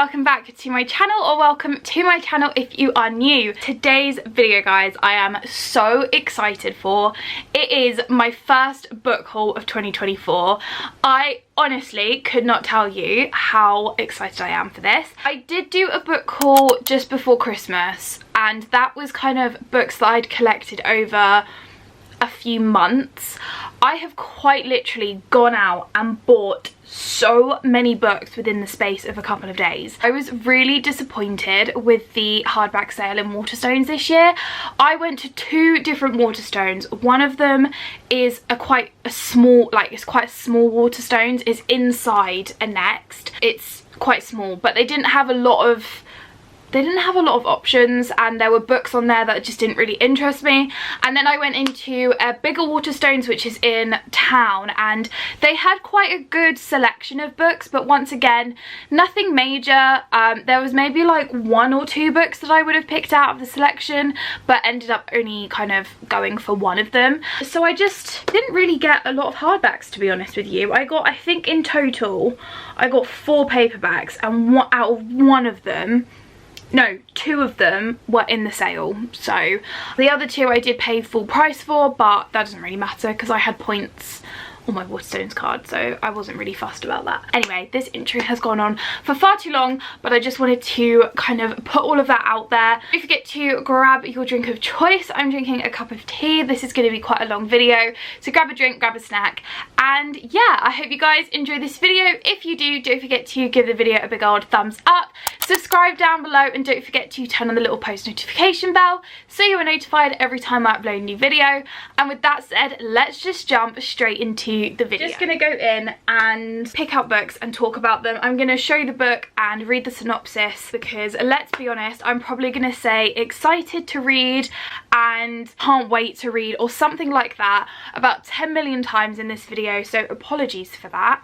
welcome back to my channel, or welcome to my channel if you are new. Today's video, guys, I am so excited for. It is my first book haul of 2024. I honestly could not tell you how excited I am for this. I did do a book haul just before Christmas, and that was kind of books that I'd collected over a few months. I have quite literally gone out and bought so many books within the space of a couple of days. I was really disappointed with the hardback sale in Waterstones this year. I went to two different Waterstones. One of them is quite a small Waterstones. It's inside a Next. It's quite small, but they didn't have a lot of options, and there were books on there that just didn't really interest me. And then I went into a bigger Waterstones, which is in town, and they had quite a good selection of books, but once again, nothing major. There was maybe like one or two books that I would have picked out of the selection, but ended up only kind of going for one of them. So I just didn't really get a lot of hardbacks, to be honest with you. I think in total I got 4 paperbacks, and out of one of them, no, 2 of them were in the sale. So the other 2 I did pay full price for, but that doesn't really matter because I had points on my Waterstones card, so I wasn't really fussed about that. Anyway, this intro has gone on for far too long, but I just wanted to kind of put all of that out there. Don't forget to grab your drink of choice. I'm drinking a cup of tea. This is going to be quite a long video, so grab a drink, grab a snack, and yeah, I hope you guys enjoy this video. If you do, don't forget to give the video a big old thumbs up, subscribe down below, and don't forget to turn on the little post notification bell so you are notified every time I upload a new video. And with that said, let's just jump straight into the video. Just gonna go in and pick out books and talk about them. I'm gonna show you the book and read the synopsis, because let's be honest, I'm probably gonna say excited to read and can't wait to read or something like that about 10 million times in this video, so apologies for that.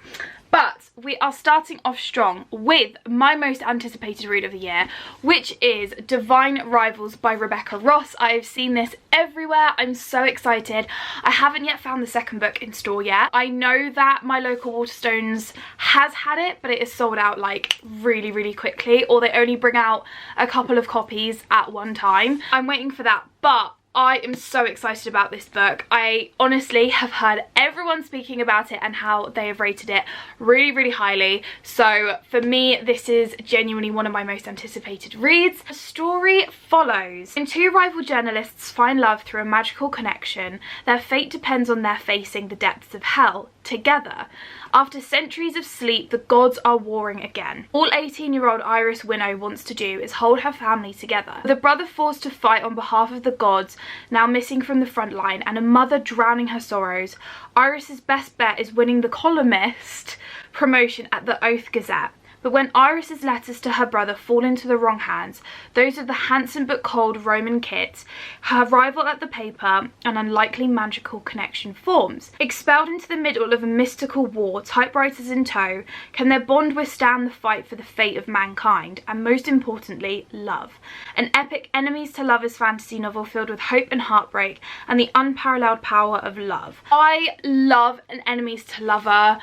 But we are starting off strong with my most anticipated read of the year, which is Divine Rivals by Rebecca Ross. I've seen this everywhere. I'm so excited. I haven't yet found the second book in store yet. I know that my local Waterstones has had it, but it is sold out like really, really quickly, or they only bring out a couple of copies at one time. I'm waiting for that, but I am so excited about this book. I honestly have heard everyone speaking about it and how they have rated it really, really highly. So for me, this is genuinely one of my most anticipated reads. The story follows. When 2 rival journalists find love through a magical connection, their fate depends on their facing the depths of hell together. After centuries of sleep, the gods are warring again. All 18-year-old Iris Winnow wants to do is hold her family together. With a brother forced to fight on behalf of the gods, now missing from the front line, and a mother drowning her sorrows, Iris's best bet is winning the columnist promotion at the Oath Gazette. But when Iris's letters to her brother fall into the wrong hands, those of the handsome but cold Roman Kit, her rival at the paper, an unlikely magical connection forms. Expelled into the middle of a mystical war, typewriters in tow, can their bond withstand the fight for the fate of mankind, and most importantly, love? An epic enemies to lovers fantasy novel filled with hope and heartbreak and the unparalleled power of love. I love an enemies to lover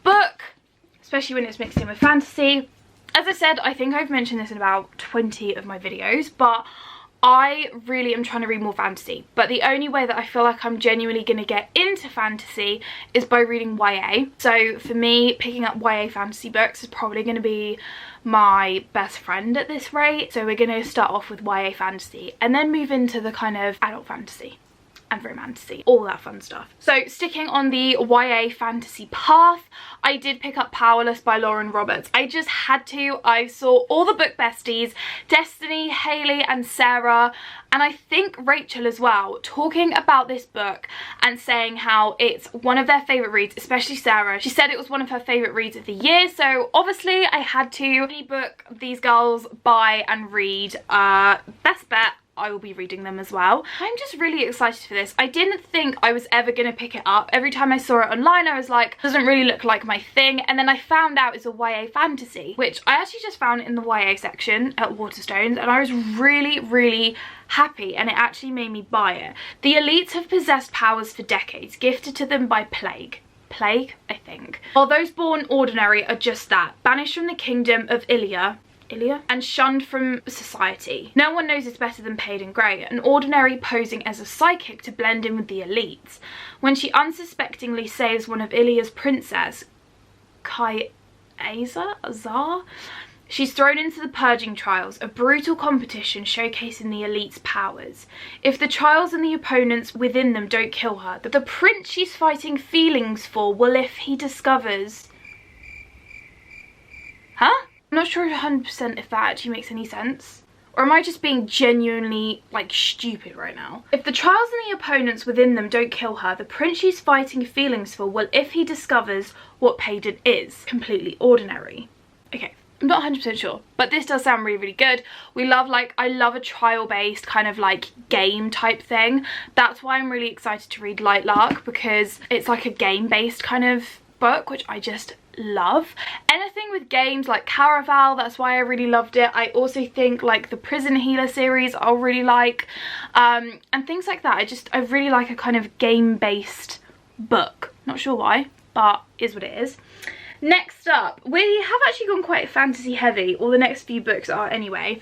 book, especially when it's mixed in with fantasy. As I said, I think I've mentioned this in about 20 of my videos, but I really am trying to read more fantasy. But the only way that I feel like I'm genuinely going to get into fantasy is by reading YA. So for me, picking up YA fantasy books is probably going to be my best friend at this rate. So we're going to start off with YA fantasy and then move into the kind of adult fantasy and romantasy, all that fun stuff. So sticking on the YA fantasy path, I did pick up Powerless by Lauren Roberts. I just had to. I saw all the book besties, Destiny, Haley and Sarah, and I think Rachel as well, talking about this book and saying how it's one of their favourite reads, especially Sarah. She said it was one of her favourite reads of the year, so obviously I had to. Any book these girls buy and read, best bet, I will be reading them as well. I'm just really excited for this. I didn't think I was ever going to pick it up. Every time I saw it online, I was like, doesn't really look like my thing. And then I found out it's a YA fantasy, which I actually just found in the YA section at Waterstones, and I was really, really happy, and it actually made me buy it. The elites have possessed powers for decades, gifted to them by plague, I think. While those born ordinary are just that, banished from the kingdom of Ilia, Ilia, and shunned from society. No one knows this better than Peyton Grey, an ordinary posing as a psychic to blend in with the elites. When she unsuspectingly saves one of Ilia's princess, Azar, she's thrown into the purging trials, a brutal competition showcasing the elite's powers. If the trials and the opponents within them don't kill her, the prince she's fighting feelings for will if he discovers... Huh? I'm not sure 100% if that actually makes any sense. Or am I just being genuinely, like, stupid right now? If the trials and the opponents within them don't kill her, the prince she's fighting feelings for will if he discovers what Peyton is. Completely ordinary. Okay, I'm not 100% sure, but this does sound really, really good. We love, like, I love a trial-based kind of, like, game type thing. That's why I'm really excited to read Light Lark, because it's like a game-based kind of book, which I just love. Anything with games like Caraval, that's why I really loved it. I also think like the Prison Healer series I'll really like, and things like that. I really like a kind of game-based book. Not sure why, but is what it is. Next up, we have actually gone quite fantasy heavy, or the next few books are anyway.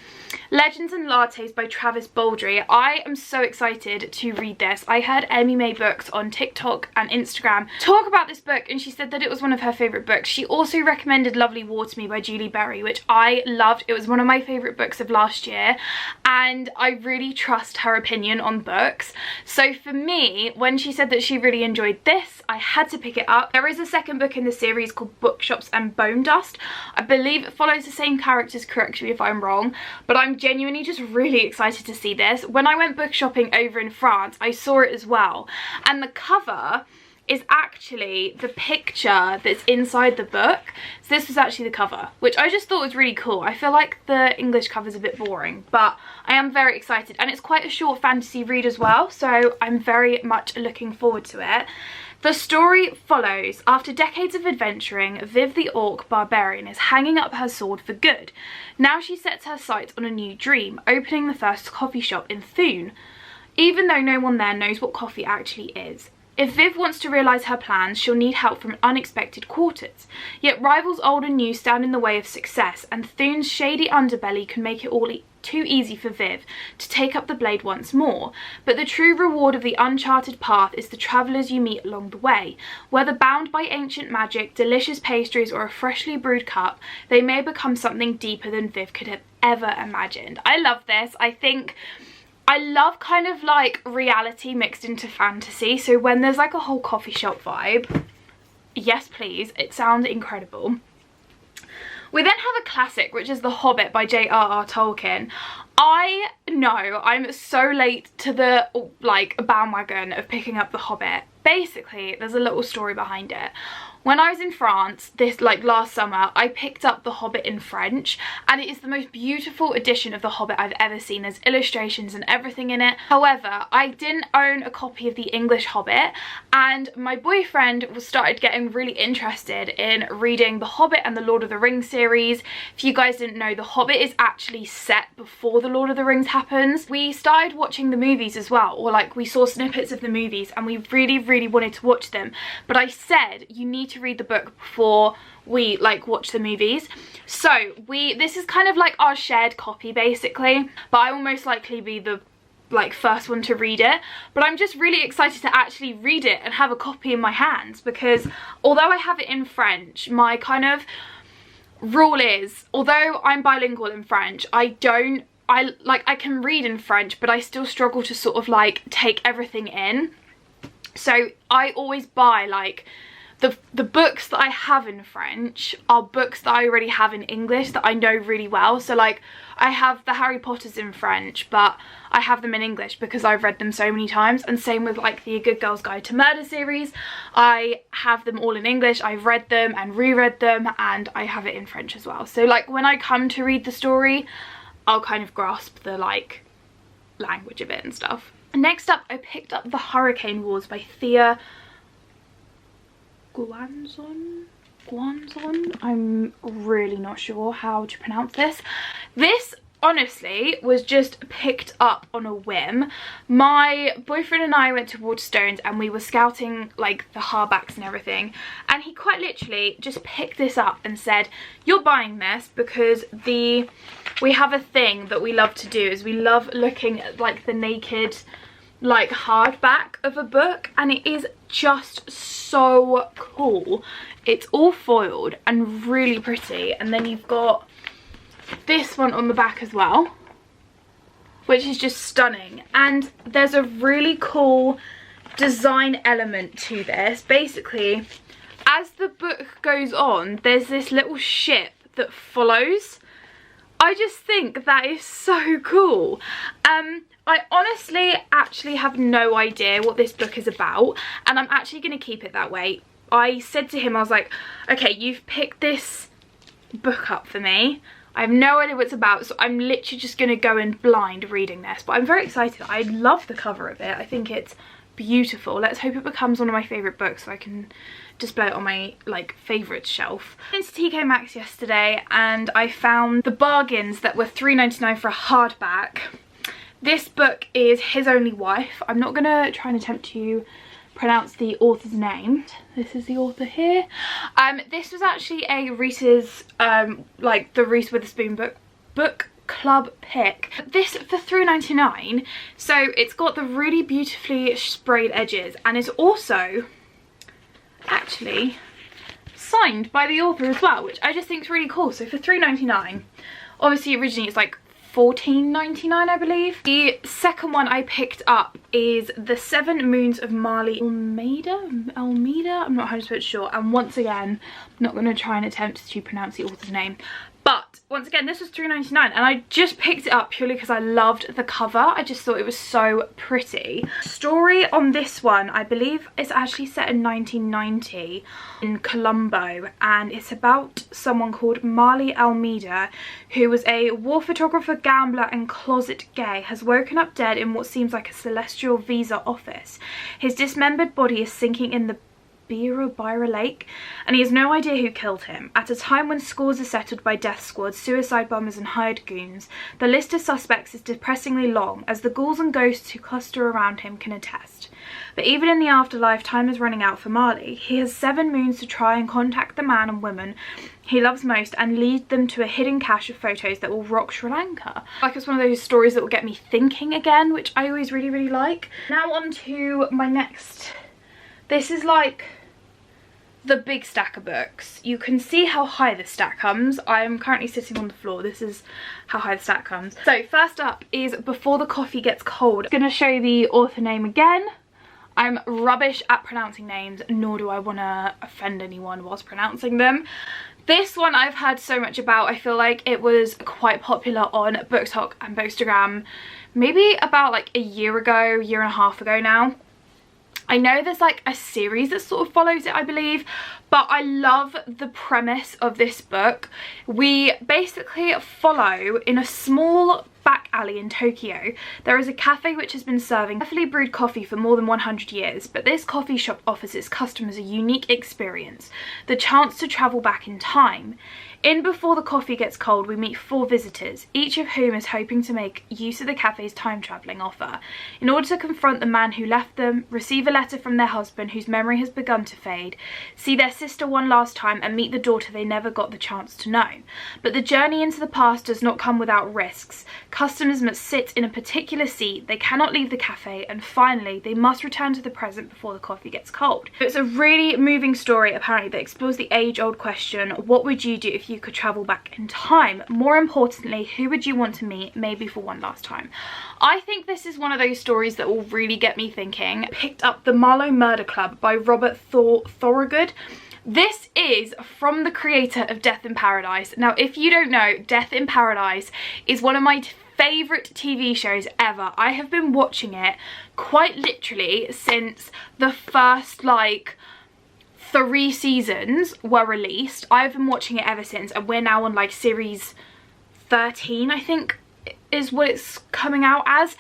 Legends and Lattes by Travis Baldree. I am so excited to read this. I heard Amy May Books on TikTok and Instagram talk about this book, and she said that it was one of her favourite books. She also recommended Lovely War to me by Julie Berry, which I loved. It was one of my favourite books of last year, and I really trust her opinion on books. So for me, when she said that she really enjoyed this, I had to pick it up. There is a second book in the series called Bookshops and Bone Dust. I believe it follows the same characters, correct me if I'm wrong, but I'm genuinely just really excited to see this. When I went book shopping over in France, I saw it as well, and the cover is actually the picture that's inside the book. So this was actually the cover, which I just thought was really cool. I feel like the English cover's a bit boring, but I am very excited, and it's quite a short fantasy read as well, so I'm very much looking forward to it. The story follows. After decades of adventuring, Viv the Orc barbarian is hanging up her sword for good. Now she sets her sights on a new dream, opening the first coffee shop in Thune, even though no one there knows what coffee actually is. If Viv wants to realise her plans, she'll need help from unexpected quarters. Yet rivals old and new stand in the way of success, and Thune's shady underbelly can make it all too easy for Viv to take up the blade once more. But the true reward of the uncharted path is the travellers you meet along the way. Whether bound by ancient magic, delicious pastries, or a freshly brewed cup, they may become something deeper than Viv could have ever imagined. I love this. I love kind of like reality mixed into fantasy, so when there's like a whole coffee shop vibe, yes please, it sounds incredible. We then have a classic, which is The Hobbit by J.R.R. Tolkien. I know I'm so late to the like bandwagon of picking up The Hobbit. Basically, there's a little story behind it. When I was in France, last summer, I picked up The Hobbit in French, and it is the most beautiful edition of The Hobbit I've ever seen. There's illustrations and everything in it. However, I didn't own a copy of the English Hobbit, and my boyfriend started getting really interested in reading The Hobbit and the Lord of the Rings series. If you guys didn't know, The Hobbit is actually set before the Lord of the Rings happens. We started watching the movies as well, or like we saw snippets of the movies, and we really, really wanted to watch them. But I said, you need to read the book before we like watch the movies. So this is kind of like our shared copy basically, but I will most likely be the first one to read it. But I'm just really excited to actually read it and have a copy in my hands, because although I have it in French, my kind of rule is, although I'm bilingual in French, I can read in French, but I still struggle to sort of like take everything in. So I always buy like the books that I have in French are books that I already have in English that I know really well. So like I have the Harry Potters in French, but I have them in English because I've read them so many times. And same with like the A Good Girl's Guide to Murder series. I have them all in English. I've read them and reread them, and I have it in French as well. So like when I come to read the story, I'll kind of grasp the like language of it and stuff. Next up, I picked up The Hurricane Wars by Thea Guanzon. I'm really not sure how to pronounce this. This honestly was just picked up on a whim. My boyfriend and I went to Waterstones and we were scouting like the hardbacks and everything, and he quite literally just picked this up and said, "You're buying this because we have a thing that we love to do, is we love looking at like the naked like hardback of a book, and it is just so cool. It's all foiled and really pretty, and then you've got this one on the back as well, which is just stunning. And there's a really cool design element to this. Basically, as the book goes on, there's this little ship that follows. I just think that is so cool. I honestly actually have no idea what this book is about, and I'm actually going to keep it that way. I said to him, I was like, okay, you've picked this book up for me. I have no idea what it's about, so I'm literally just going to go in blind reading this. But I'm very excited. I love the cover of it. I think it's beautiful. Let's hope it becomes one of my favourite books so I can display it on my like favourites shelf. I went to TK Maxx yesterday and I found the bargains that were $3.99 for a hardback. This book is His Only Wife. I'm not going to try and attempt to pronounce the author's name. This is the author here. This was actually a Reese's, like the Reese Witherspoon book club pick. This for $3.99, so it's got the really beautifully sprayed edges, and it's also actually signed by the author as well, which I just think is really cool. So for $3.99, obviously originally it's like $14.99 I believe. The second one I picked up is The Seven Moons of Marley Almeida, I'm not 100% sure, and once again I'm not going to try and attempt to pronounce the author's name. But once again, this was $3.99 and I just picked it up purely because I loved the cover. I just thought it was so pretty. Story on this one, I believe it's actually set in 1990 in Colombo, and it's about someone called Marley Almeida, who was a war photographer, gambler and closet gay, has woken up dead in what seems like a celestial visa office. His dismembered body is sinking in the Bira Lake, and he has no idea who killed him. At a time when scores are settled by death squads, suicide bombers and hired goons, the list of suspects is depressingly long, as the ghouls and ghosts who cluster around him can attest. But even in the afterlife, time is running out for Marley. He has 7 moons to try and contact the man and woman he loves most and lead them to a hidden cache of photos that will rock Sri Lanka. Like, it's one of those stories that will get me thinking again, which I always really like. Now on to my next. This is like the big stack of books. You can see how high the stack comes. I'm currently sitting on the floor. This is how high the stack comes. So first up is Before the Coffee Gets Cold. I'm going to show the author name again. I'm rubbish at pronouncing names, nor do I want to offend anyone whilst pronouncing them. This one I've heard so much about. I feel like it was quite popular on BookTok and Bookstagram maybe about like a year ago, year and a half ago now. I know there's like a series that sort of follows it, I believe, but I love the premise of this book. We basically follow in a small back alley in Tokyo. There is a cafe which has been serving carefully brewed coffee for more than 100 years, but this coffee shop offers its customers a unique experience, the chance to travel back in time. In Before the Coffee Gets Cold, we meet 4 visitors, each of whom is hoping to make use of the cafe's time-travelling offer in order to confront the man who left them, receive a letter from their husband whose memory has begun to fade, see their sister one last time and meet the daughter they never got the chance to know. But the journey into the past does not come without risks. Customers must sit in a particular seat, they cannot leave the cafe, and finally they must return to the present before the coffee gets cold. It's a really moving story apparently that explores the age-old question, what would you do if you could travel back in time? More importantly, who would you want to meet, maybe for one last time? I think this is one of those stories that will really get me thinking. I picked up The Marlow Murder Club by Robert Thorogood. This is from the creator of Death in Paradise. Now, if you don't know, Death in Paradise is one of my favourite TV shows ever. I have been watching it quite literally since the first like 3 seasons were released. I've been watching it ever since, and we're now on like series 13, I think is what it's coming out as.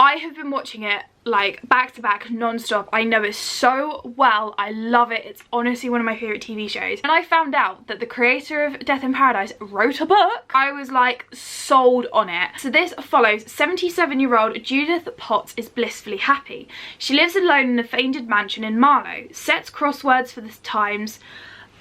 I have been watching it like back to back non-stop. I know it so well. I love it. It's honestly one of my favorite TV shows. When I found out that the creator of Death in Paradise wrote a book, I was like sold on it. So this follows 77-year-old Judith Potts is blissfully happy. She lives alone in a famed mansion in Marlow, sets crosswords for the Times,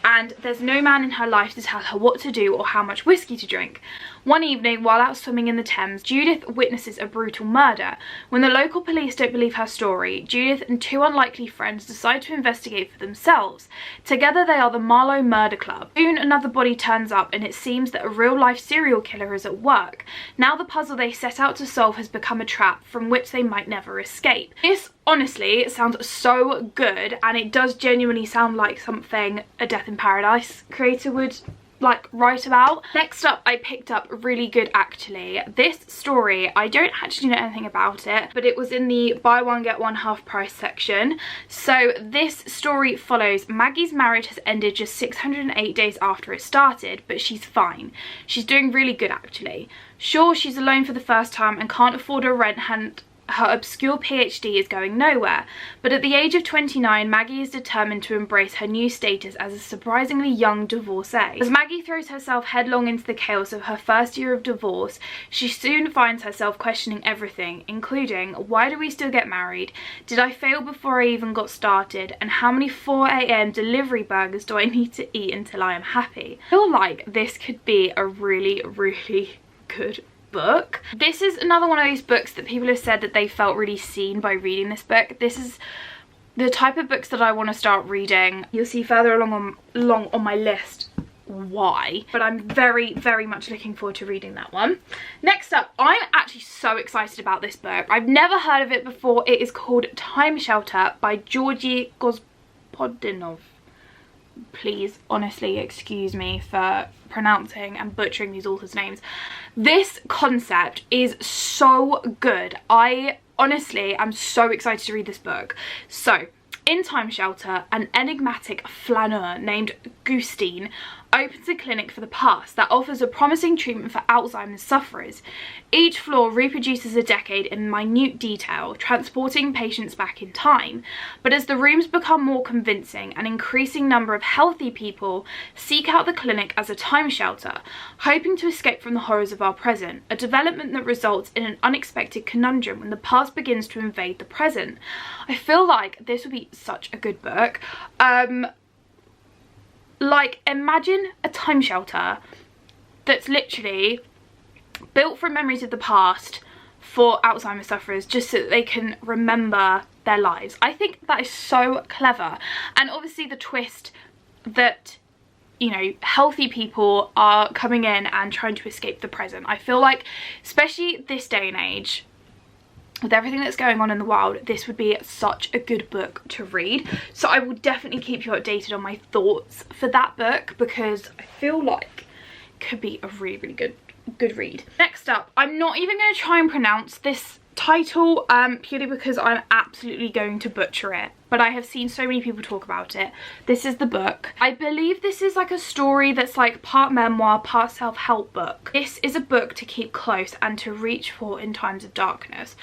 and there's no man in her life to tell her what to do or how much whiskey to drink. One evening, while out swimming in the Thames, Judith witnesses a brutal murder. When the local police don't believe her story, Judith and two unlikely friends decide to investigate for themselves. Together they are the Marlow Murder Club. Soon another body turns up and it seems that a real-life serial killer is at work. Now the puzzle they set out to solve has become a trap from which they might never escape. This honestly sounds so good, and it does genuinely sound like something a Death in Paradise creator would like write about. Next up, I picked up Really Good Actually. This story, I don't actually know anything about it, but it was in the buy one get one half price section. So this story follows Maggie's marriage has ended just 608 days after it started, but she's fine. She's doing really good actually. Sure, she's alone for the first time and can't afford a rent, and her obscure PhD is going nowhere, but at the age of 29, Maggie is determined to embrace her new status as a surprisingly young divorcee. As Maggie throws herself headlong into the chaos of her first year of divorce, she soon finds herself questioning everything, including why do we still get married, did I fail before I even got started, and how many 4 AM delivery burgers do I need to eat until I am happy. I feel like this could be a really, really good book. This is another one of these books that people have said that they felt really seen by reading this book. This is the type of books that I want to start reading. You'll see further along on my list why, but I'm very, very much looking forward to reading that one. Next up, I'm actually so excited about this book. I've never heard of it before. It is called Time Shelter by Georgi Gospodinov. Please, honestly, excuse me for pronouncing and butchering these authors' names. This concept is so good. I honestly am so excited to read this book. So, in Time Shelter, an enigmatic flaneur named Gustine opens a clinic for the past that offers a promising treatment for Alzheimer's sufferers. Each floor reproduces a decade in minute detail, transporting patients back in time. But as the rooms become more convincing, an increasing number of healthy people seek out the clinic as a time shelter, hoping to escape from the horrors of our present, a development that results in an unexpected conundrum when the past begins to invade the present. I feel like this would be such a good book. Like, imagine a time shelter that's literally built from memories of the past for Alzheimer's sufferers, just so that they can remember their lives. I think that is so clever. And obviously the twist that, you know, healthy people are coming in and trying to escape the present. I feel like, especially this day and age, with everything that's going on in the world, this would be such a good book to read. So I will definitely keep you updated on my thoughts for that book, because I feel like it could be a really, really good read. Next up, I'm not even going to try and pronounce this title purely because I'm absolutely going to butcher it, but I have seen so many people talk about it. This is the book. I believe this is like a story that's like part memoir, part self-help book. This is a book to keep close and to reach for in times of darkness.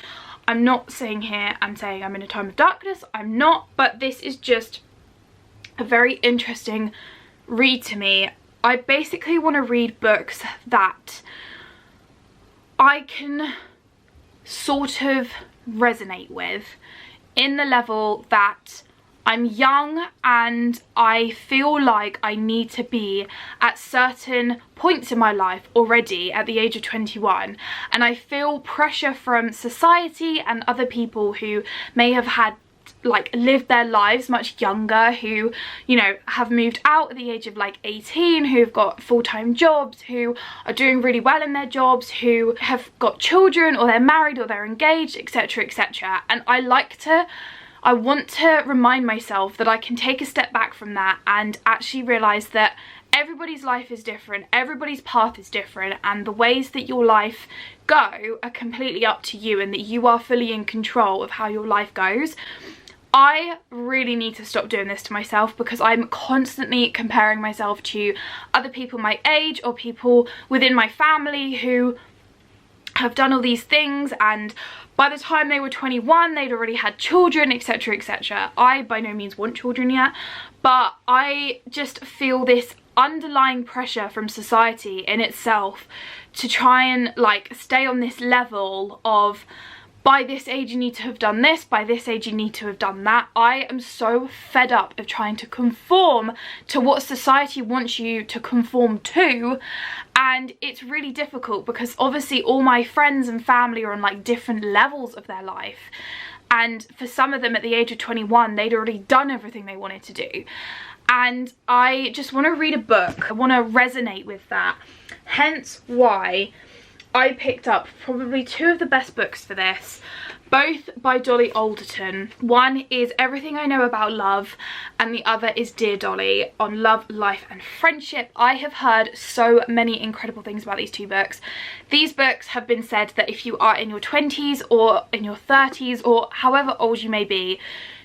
I'm not saying here I'm saying I'm in a time of darkness, I'm not, but this is just a very interesting read to me. I basically want to read books that I can sort of resonate with, in the level that I'm young and I feel like I need to be at certain points in my life already at the age of 21, and I feel pressure from society and other people who may have had like lived their lives much younger, who, you know, have moved out at the age of like 18, who've got full-time jobs, who are doing really well in their jobs, who have got children, or they're married, or they're engaged, etc, etc. And I want to remind myself that I can take a step back from that and actually realise that everybody's life is different, everybody's path is different, and the ways that your life go are completely up to you, and that you are fully in control of how your life goes. I really need to stop doing this to myself, because I'm constantly comparing myself to other people my age or people within my family who have done all these things, and by the time they were 21 they'd already had children, etc, etc. I by no means want children yet, but I just feel this underlying pressure from society in itself to try and like stay on this level of, by this age you need to have done this, by this age you need to have done that. I am so fed up of trying to conform to what society wants you to conform to, and it's really difficult because obviously all my friends and family are on like different levels of their life, and for some of them at the age of 21 they'd already done everything they wanted to do, and I just want to read a book. I want to resonate with that, hence why I picked up probably two of the best books for this, both by Dolly Alderton. One is Everything I Know About Love, and the other is Dear Dolly, on love, life and friendship. I have heard so many incredible things about these two books. These books have been said that if you are in your 20s or in your 30s or however old you may be,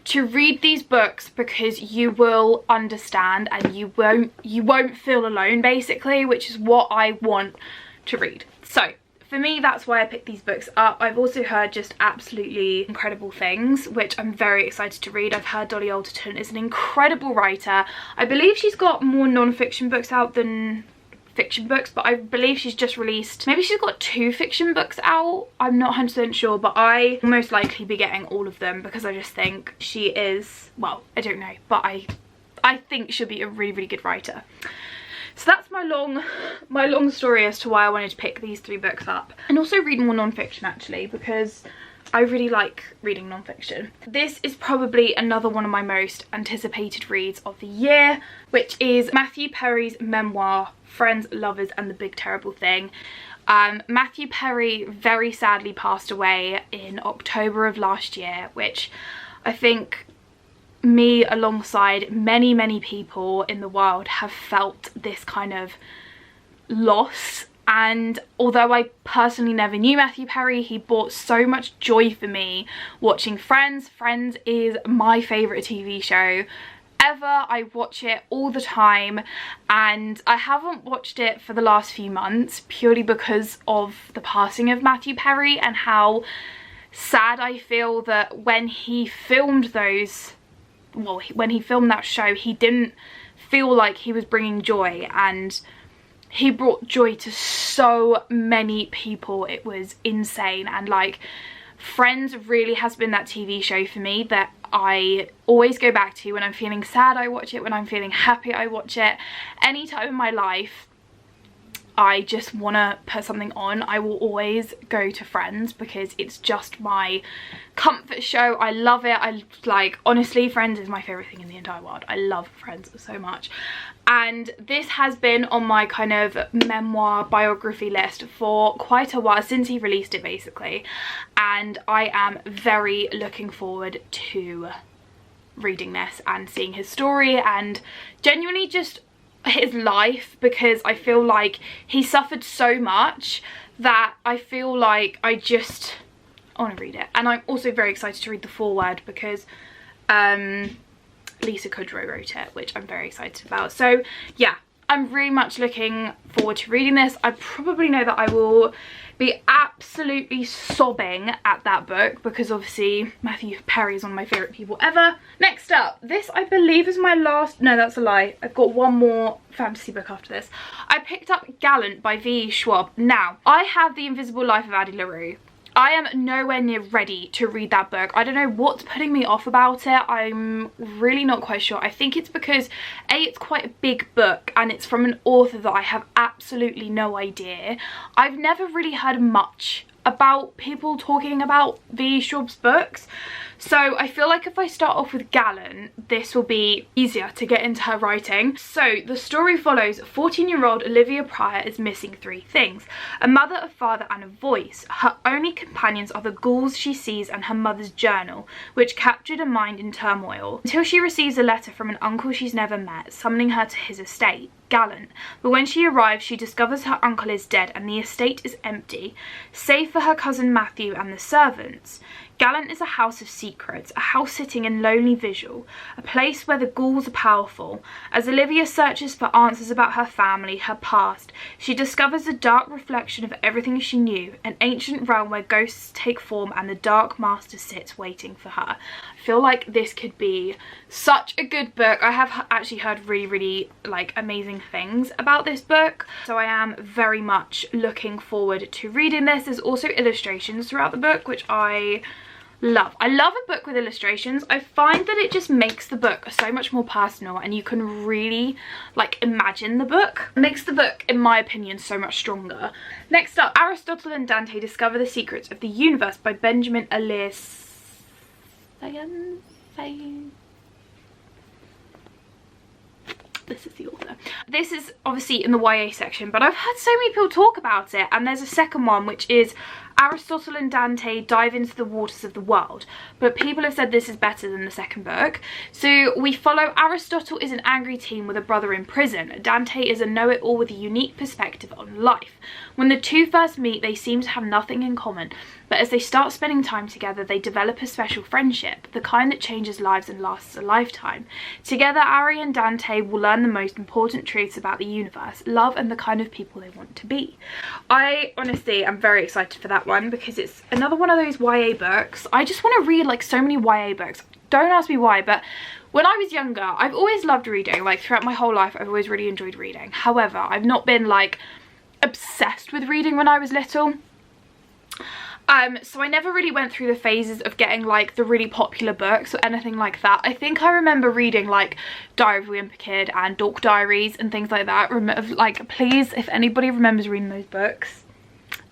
to read these books because you will understand and you won't feel alone, basically, which is what I want to read. So for me, that's why I picked these books up. I've also heard just absolutely incredible things, which I'm very excited to read. I've heard Dolly Alderton is an incredible writer. I believe she's got more non-fiction books out than fiction books, but I believe she's just released, maybe she's got 2 fiction books out. I'm not 100% sure, but I will most likely be getting all of them because I just think she is, well, I don't know, but I think she'll be a really, really good writer. So that's my long story as to why I wanted to pick these 3 books up, and also read more non-fiction actually, because I really like reading non-fiction. This is probably another one of my most anticipated reads of the year, which is Matthew Perry's memoir, Friends, Lovers and the Big Terrible Thing. Matthew Perry very sadly passed away in October of last year, which I think me alongside many people in the world have felt this kind of loss. And although I personally never knew Matthew Perry, he brought so much joy for me watching Friends. Friends is my favourite TV show ever. I watch it all the time, and I haven't watched it for the last few months purely because of the passing of Matthew Perry and how sad I feel that when he filmed those, well, when he filmed that show, he didn't feel like he was bringing joy, and he brought joy to so many people. It was insane. And like, Friends really has been that TV show for me that I always go back to. When I'm feeling sad, I watch it. When I'm feeling happy, I watch it. Any time in my life I just want to put something on, I will always go to Friends because it's just my comfort show. I love it. I like, honestly, Friends is my favourite thing in the entire world. I love Friends so much. And this has been on my kind of memoir biography list for quite a while, since he released it basically, and I am very looking forward to reading this and seeing his story and genuinely just his life, because I feel like he suffered so much that I feel like I want to read it. And I'm also very excited to read the foreword because Lisa Kudrow wrote it, which I'm very excited about. So yeah, I'm really much looking forward to reading this. I probably know that I will be absolutely sobbing at that book because obviously Matthew Perry is one of my favourite people ever. Next up, this I believe is my last, no that's a lie, I've got one more fantasy book after this. I picked up Gallant by V. Schwab. Now, I have The Invisible Life of Addie LaRue. I am nowhere near ready to read that book. I don't know what's putting me off about it. I'm really not quite sure. I think it's because A, it's quite a big book and it's from an author that I have absolutely no idea. I've never really heard much about people talking about V. Schwab's books. So I feel like if I start off with Gallant, this will be easier to get into her writing. So the story follows 14-year-old Olivia Pryor is missing 3 things: a mother, a father and a voice. Her only companions are the ghouls she sees and her mother's journal, which captured a mind in turmoil, until she receives a letter from an uncle she's never met, summoning her to his estate, Gallant. But when she arrives, she discovers her uncle is dead and the estate is empty, save for her cousin Matthew and the servants. Gallant is a house of secrets, a house sitting in lonely vigil, a place where the ghouls are powerful. As Olivia searches for answers about her family, her past, she discovers a dark reflection of everything she knew, an ancient realm where ghosts take form and the Dark Master sits waiting for her. I feel like this could be such a good book. I have actually heard really like amazing things about this book, so I am very much looking forward to reading this. There's also illustrations throughout the book, which I love. I love a book with illustrations. I find that it just makes the book so much more personal and you can really like imagine the book. It makes the book, in my opinion, so much stronger. Next up, Aristotle and Dante Discover the Secrets of the Universe by Benjamin Alire. This is the author. This is obviously in the YA section, but I've heard so many people talk about it, and there's a second one which is Aristotle and Dante Dive into the Waters of the World, but people have said this is better than the second book. So we follow Aristotle is an angry teen with a brother in prison. Dante is a know-it-all with a unique perspective on life. When the two first meet, they seem to have nothing in common, but as they start spending time together, they develop a special friendship, the kind that changes lives and lasts a lifetime. Together, Ari and Dante will learn the most important truths about the universe, love, and the kind of people they want to be. I honestly am very excited for that one because it's another one of those YA books. I just want to read like so many YA books. Don't ask me why, but when I was younger, I've always loved reading. Like throughout my whole life, I've always really enjoyed reading. However, I've not been like obsessed with reading when I was little. So I never really went through the phases of getting like the really popular books or anything like that. I think I remember reading like Diary of a Wimpy Kid and Dork Diaries and things like that. Like, please, if anybody remembers reading those books,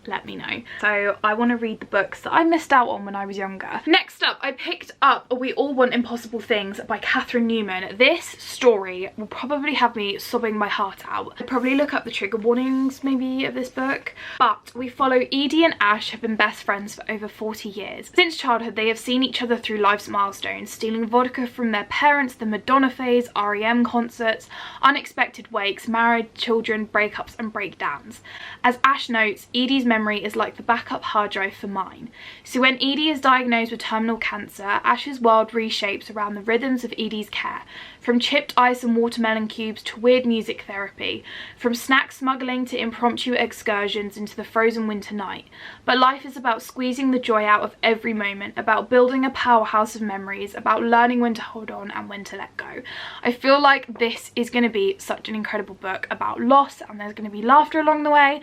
let me know. So I want to read the books that I missed out on when I was younger. Next up, I picked up We All Want Impossible Things by Catherine Newman. This story will probably have me sobbing my heart out. I'd probably look up the trigger warnings maybe of this book. But we follow Edie and Ash have been best friends for over 40 years. Since childhood, they have seen each other through life's milestones, stealing vodka from their parents, the Madonna phase, REM concerts, unexpected wakes, married, children, breakups and breakdowns. As Ash notes, Edie's memory is like the backup hard drive for mine. So when Edie is diagnosed with terminal cancer, Ash's world reshapes around the rhythms of Edie's care. From chipped ice and watermelon cubes to weird music therapy. From snack smuggling to impromptu excursions into the frozen winter night. But life is about squeezing the joy out of every moment, about building a powerhouse of memories, about learning when to hold on and when to let go. I feel like this is going to be such an incredible book about loss, and there's going to be laughter along the way.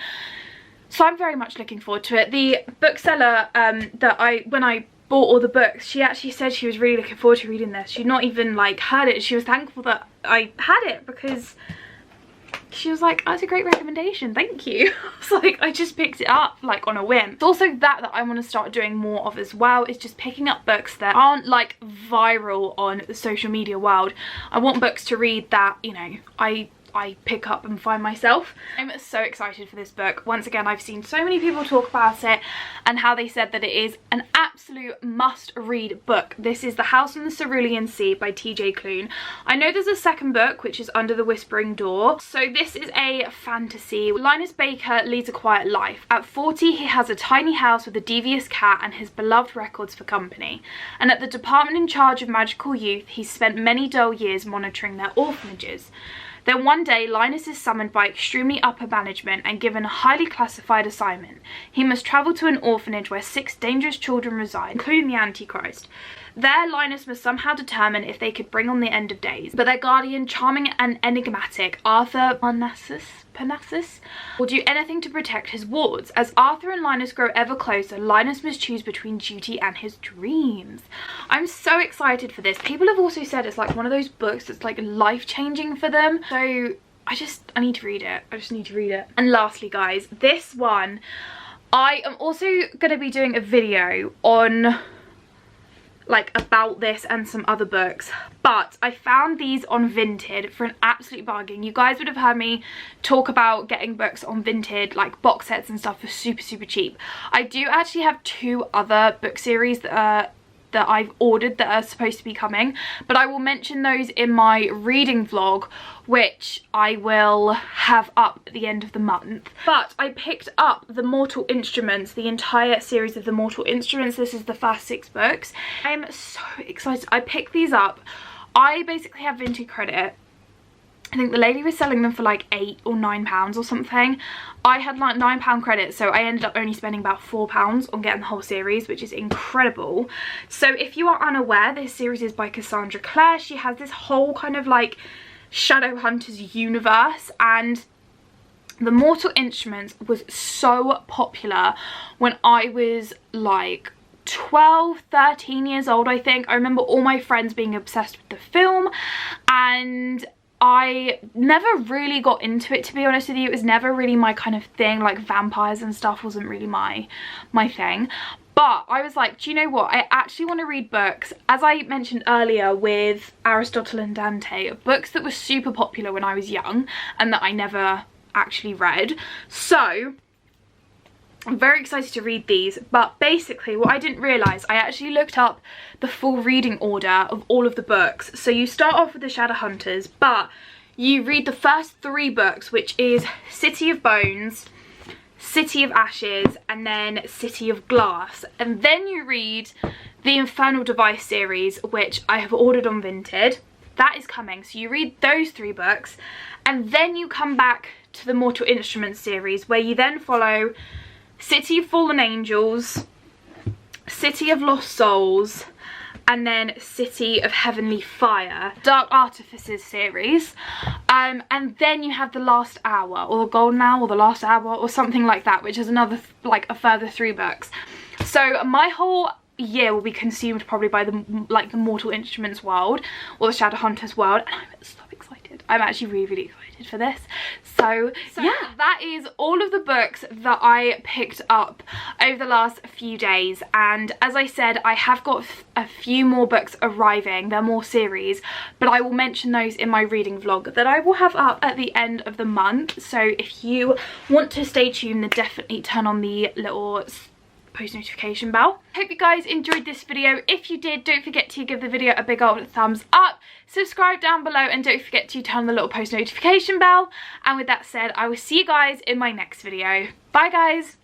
So I'm very much looking forward to it. The bookseller when I bought all the books, she actually said she was really looking forward to reading this. She'd not even like heard it. She was thankful that I had it because she was like, that's a great recommendation, thank you. I was like, I just picked it up like on a whim. It's also that I want to start doing more of as well, is just picking up books that aren't like viral on the social media world. I want books to read that, you know, I pick up and find myself. I'm so excited for this book. Once again, I've seen so many people talk about it and how they said that it is an absolute must-read book. This is The House on the Cerulean Sea by T.J. Klune. I know there's a second book, which is Under the Whispering Door. So this is a fantasy. Linus Baker leads a quiet life. At 40, he has a tiny house with a devious cat and his beloved records for company. And at the department in charge of magical youth, he's spent many dull years monitoring their orphanages. Then one day, Linus is summoned by extremely upper management and given a highly classified assignment. He must travel to an orphanage where 6 dangerous children reside, including the Antichrist. There, Linus must somehow determine if they could bring on the end of days. But their guardian, charming and enigmatic, Arthur Parnassus, will do anything to protect his wards. As Arthur and Linus grow ever closer, Linus must choose between duty and his dreams. I'm so excited for this. People have also said it's like one of those books that's like life-changing for them. So I need to read it. I just need to read it. And lastly, guys, this one, I am also going to be doing a video on like about this and some other books, but I found these on Vinted for an absolute bargain. You guys would have heard me talk about getting books on Vinted, like box sets and stuff, for super cheap. I do actually have 2 other book series that are that I've ordered that are supposed to be coming, but I will mention those in my reading vlog, which I will have up at the end of the month. But I picked up the Mortal Instruments, the entire series of the Mortal Instruments. This is the first 6 books. I'm so excited. I picked these up. I basically have Vinted credit. I think the lady was selling them for like £8 or £9 or something. I had like £9 credit, so I ended up only spending about £4 on getting the whole series, which is incredible. So if you are unaware, this series is by Cassandra Clare. She has this whole kind of like Shadowhunters universe, and the Mortal Instruments was so popular when I was like 12, 13 years old, I think. I remember all my friends being obsessed with the film, and I never really got into it, to be honest with you. It was never really my kind of thing. Like vampires and stuff wasn't really my thing. But I was like, do you know what? I actually want to read books, as I mentioned earlier with Aristotle and Dante, books that were super popular when I was young and that I never actually read. So I'm very excited to read these. But basically what I didn't realise, I actually looked up the full reading order of all of the books. So you start off with the Shadowhunters, but you read the first 3 books, which is City of Bones, City of Ashes, and then City of Glass. And then you read the Infernal Device series, which I have ordered on Vinted. That is coming. So you read those 3 books, and then you come back to the Mortal Instruments series, where you then follow City of Fallen Angels, City of Lost Souls, and then City of Heavenly Fire, Dark Artifices series. And then you have The Last Hour, or The Golden Hour, or The Last Hour, or something like that, which is another, like a further 3 books. So my whole year will be consumed probably by the Mortal Instruments world, or the Shadowhunters world, and I'm so excited. I'm actually really, really excited for this. So yeah, that is all of the books that I picked up over the last few days. And as I said, I have got a few more books arriving. They're more series, but I will mention those in my reading vlog that I will have up at the end of the month. So if you want to stay tuned, then definitely turn on the little post notification bell. Hope you guys enjoyed this video. If you did, don't forget to give the video a big old thumbs up, subscribe down below, and don't forget to turn on the little post notification bell. And with that said, I will see you guys in my next video. Bye guys.